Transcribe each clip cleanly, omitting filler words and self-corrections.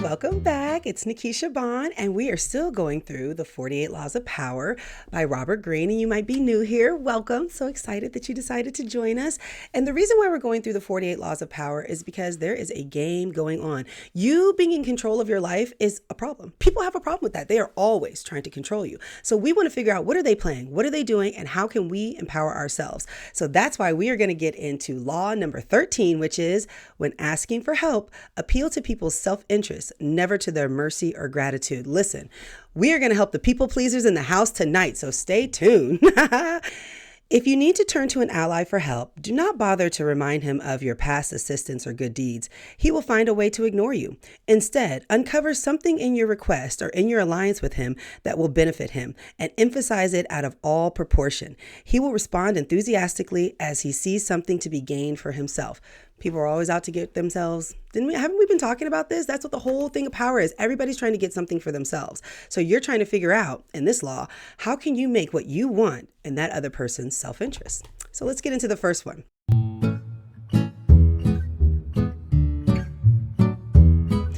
Welcome back. It's Nikisha Bond, and we are still going through the 48 Laws of Power by Robert Greene. And you might be new here. Welcome. So excited that you decided to join us. And the reason why we're going through the 48 Laws of Power is because there is a game going on. You being in control of your life is a problem. People have a problem with that. They are always trying to control you. So we want to figure out, what are they playing? What are they doing? And how can we empower ourselves? So that's why we are going to get into law number 13, which is, when asking for help, appeal to people's self-interest, never to their mercy or gratitude. Listen, we are going to help the people pleasers in the house tonight, so stay tuned. If you need to turn to an ally for help, do not bother to remind him of your past assistance or good deeds. He will find a way to ignore you. Instead, uncover something in your request or in your alliance with him that will benefit him, and emphasize it out of all proportion. He will respond enthusiastically as he sees something to be gained for himself. People are always out to get themselves. Haven't we been talking about this? That's what the whole thing of power is. Everybody's trying to get something for themselves. So you're trying to figure out, in this law, how can you make what you want in that other person's self-interest? So let's get into the first one.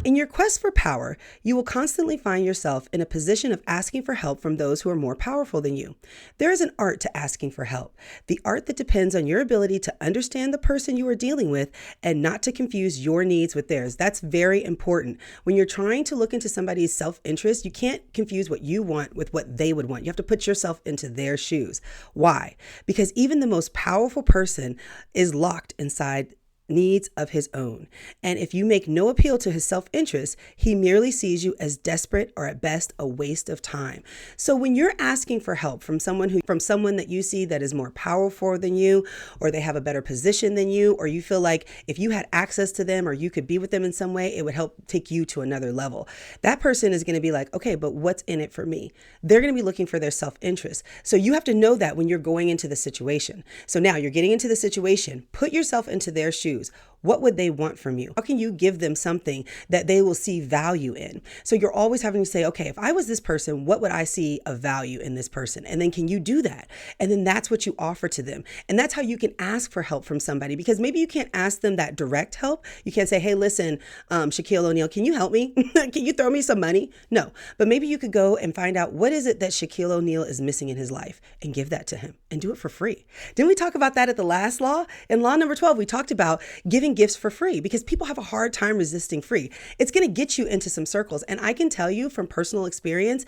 In your quest for power, you will constantly find yourself in a position of asking for help from those who are more powerful than you. There is an art to asking for help, the art that depends on your ability to understand the person you are dealing with and not to confuse your needs with theirs. That's very important. When you're trying to look into somebody's self-interest, you can't confuse what you want with what they would want. You have to put yourself into their shoes. Why? Because even the most powerful person is locked inside needs of his own. And if you make no appeal to his self-interest, he merely sees you as desperate or at best a waste of time. So when you're asking for help from someone that you see that is more powerful than you, or they have a better position than you, or you feel like if you had access to them or you could be with them in some way, it would help take you to another level. That person is going to be like, okay, but what's in it for me? They're going to be looking for their self-interest. So you have to know that when you're going into the situation. So now you're getting into the situation, put yourself into their shoes. What would they want from you? How can you give them something that they will see value in? So you're always having to say, okay, if I was this person, what would I see of value in this person? And then can you do that? And then that's what you offer to them. And that's how you can ask for help from somebody, because maybe you can't ask them that direct help. You can't say, hey, listen, Shaquille O'Neal, can you help me? Can you throw me some money? No, but maybe you could go and find out what is it that Shaquille O'Neal is missing in his life and give that to him and do it for free. Didn't we talk about that at the last law? In law number 12, we talked about giving gifts for free, because people have a hard time resisting free. It's going to get you into some circles. And I can tell you from personal experience,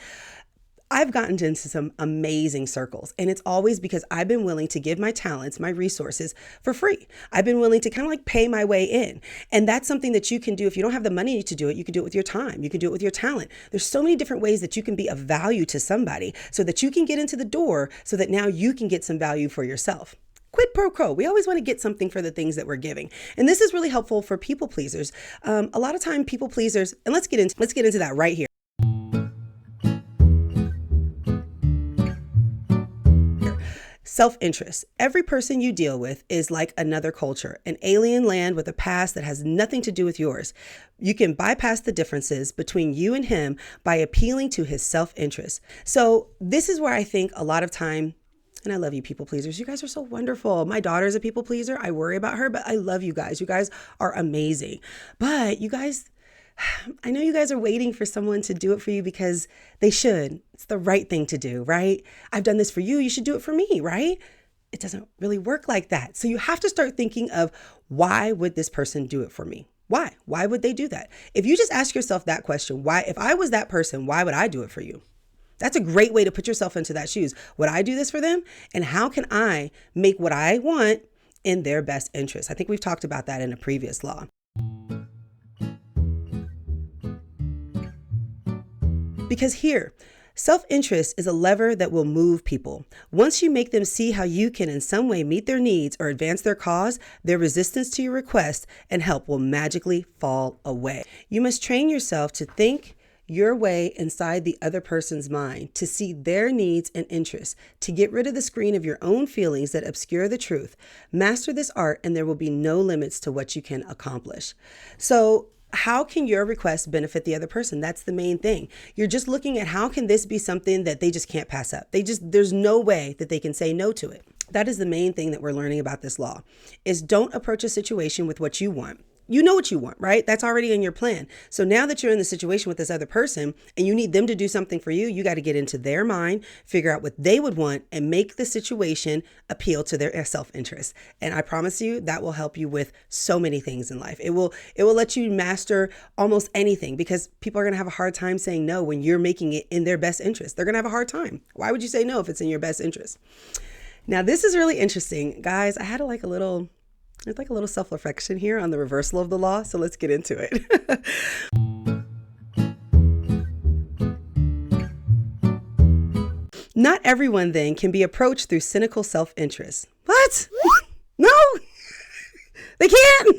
I've gotten into some amazing circles, and it's always because I've been willing to give my talents, my resources for free. I've been willing to kind of like pay my way in. And that's something that you can do. If you don't have the money to do it, you can do it with your time. You can do it with your talent. There's so many different ways that you can be of value to somebody so that you can get into the door, so that now you can get some value for yourself. Quid pro quo. We always want to get something for the things that we're giving. And this is really helpful for people pleasers. A lot of time people pleasers, and let's get into that right here. Self-interest. Every person you deal with is like another culture, an alien land with a past that has nothing to do with yours. You can bypass the differences between you and him by appealing to his self-interest. So this is where I think a lot of time, and I love you people pleasers. You guys are so wonderful. My daughter's a people pleaser. I worry about her, but I love you guys. You guys are amazing. But you guys, I know you guys are waiting for someone to do it for you because they should. It's the right thing to do, right? I've done this for you. You should do it for me, right? It doesn't really work like that. So you have to start thinking of, why would this person do it for me? Why? Why would they do that? If you just ask yourself that question, why, if I was that person, why would I do it for you? That's a great way to put yourself into that shoes. Would I do this for them? And how can I make what I want in their best interest? I think we've talked about that in a previous law. Because here, self-interest is a lever that will move people. Once you make them see how you can in some way meet their needs or advance their cause, their resistance to your request and help will magically fall away. You must train yourself to think your way inside the other person's mind, to see their needs and interests, to get rid of the screen of your own feelings that obscure the truth. Master this art and there will be no limits to what you can accomplish. So how can your request benefit the other person? That's the main thing. You're just looking at, how can this be something that they just can't pass up? There's no way that they can say no to it. That is the main thing that we're learning about this law, is don't approach a situation with what you want. you know what you want, right? That's already in your plan. So now that you're in the situation with this other person and you need them to do something for you, you got to get into their mind, figure out what they would want, and make the situation appeal to their self-interest. And I promise you that will help you with so many things in life. It will let you master almost anything, because people are going to have a hard time saying no when you're making it in their best interest. They're going to have a hard time. Why would you say no if it's in your best interest? Now, this is really interesting. Guys, I had there's like a little self-reflection here on the reversal of the law. So let's get into it. Not everyone then can be approached through cynical self-interest. What? No, they can't.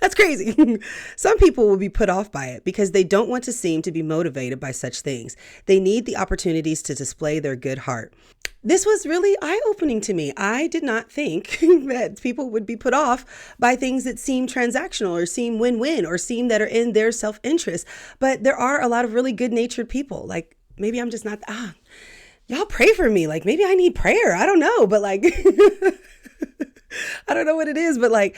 That's crazy. Some people will be put off by it because they don't want to seem to be motivated by such things. They need the opportunities to display their good heart. This was really eye-opening to me. I did not think that people would be put off by things that seem transactional or seem win-win or seem that are in their self-interest. But there are a lot of really good-natured people. Like, maybe I'm just not, y'all pray for me. Like, maybe I need prayer. I don't know. But like, I don't know what it is. But like,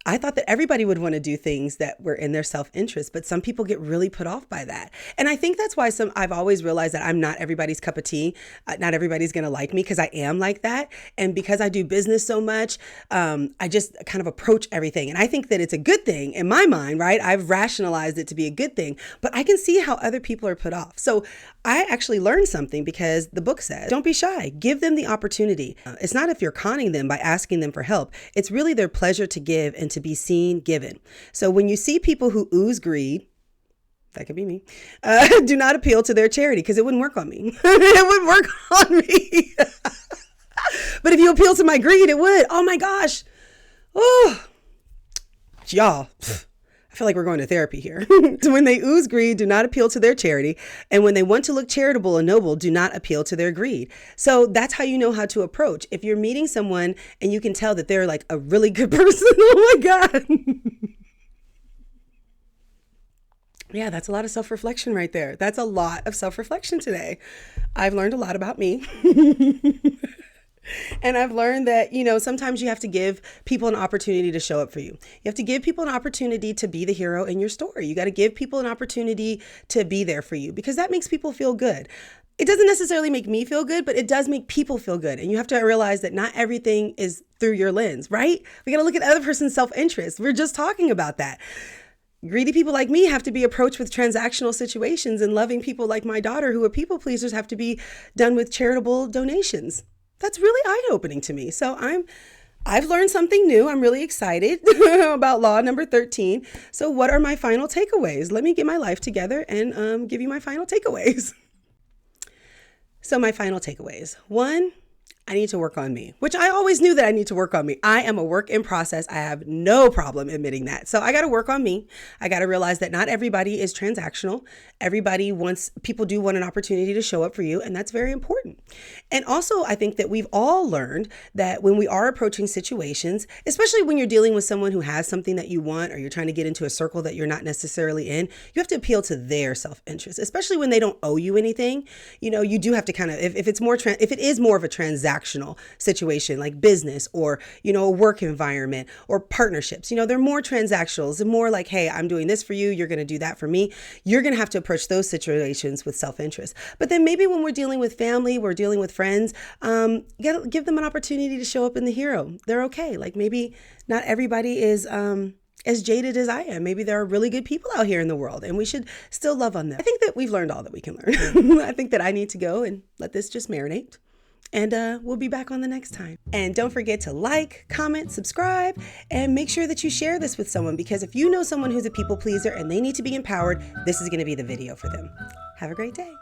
I thought that everybody would want to do things that were in their self-interest, but some people get really put off by that. And I think that's why I've always realized that I'm not everybody's cup of tea. Not everybody's going to like me because I am like that. And because I do business so much, I just kind of approach everything. And I think that it's a good thing in my mind, right? I've rationalized it to be a good thing, but I can see how other people are put off. So I actually learned something because the book says, don't be shy. Give them the opportunity. It's not if you're conning them by asking them for help. It's really their pleasure to give and to be seen given. So when you see people who ooze greed, that could be me, do not appeal to their charity, because it wouldn't work on me. It wouldn't work on me. But if you appeal to my greed, it would. Oh my gosh. Oh, y'all. I feel like we're going to therapy here. So when they ooze greed, do not appeal to their charity. And when they want to look charitable and noble, do not appeal to their greed. So that's how you know how to approach. If you're meeting someone and you can tell that they're like a really good person, oh my God. Yeah, that's a lot of self-reflection right there. That's a lot of self-reflection today. I've learned a lot about me. And I've learned that, sometimes you have to give people an opportunity to show up for you. You have to give people an opportunity to be the hero in your story. You got to give people an opportunity to be there for you, because that makes people feel good. It doesn't necessarily make me feel good, but it does make people feel good. And you have to realize that not everything is through your lens, right? We got to look at the other person's self-interest. We're just talking about that. Greedy people like me have to be approached with transactional situations, and loving people like my daughter who are people pleasers have to be done with charitable donations. That's really eye-opening to me. So I've learned something new. I'm really excited about law number 13. So what are my final takeaways? Let me get my life together and give you my final takeaways. So my final takeaways. 1, I need to work on me, which I always knew that I need to work on me. I am a work in process. I have no problem admitting that. So I got to work on me. I got to realize that not everybody is transactional. People do want an opportunity to show up for you, and that's very important. And also, I think that we've all learned that when we are approaching situations, especially when you're dealing with someone who has something that you want, or you're trying to get into a circle that you're not necessarily in, you have to appeal to their self-interest, especially when they don't owe you anything. You do have to kind of, if it is more of a transactional situation like business or, a work environment or partnerships, they're more transactional. They're more like, hey, I'm doing this for you. You're going to do that for me. You're going to have to approach those situations with self-interest. But then maybe when we're dealing with family, we're dealing with friends, you got to give them an opportunity to show up in the hero. They're okay. Like maybe not everybody is as jaded as I am. Maybe there are really good people out here in the world, and we should still love on them. I think that we've learned all that we can learn. I think that I need to go and let this just marinate. And we'll be back on the next time. And don't forget to like, comment, subscribe, and make sure that you share this with someone, because if you know someone who's a people pleaser and they need to be empowered, this is going to be the video for them. Have a great day.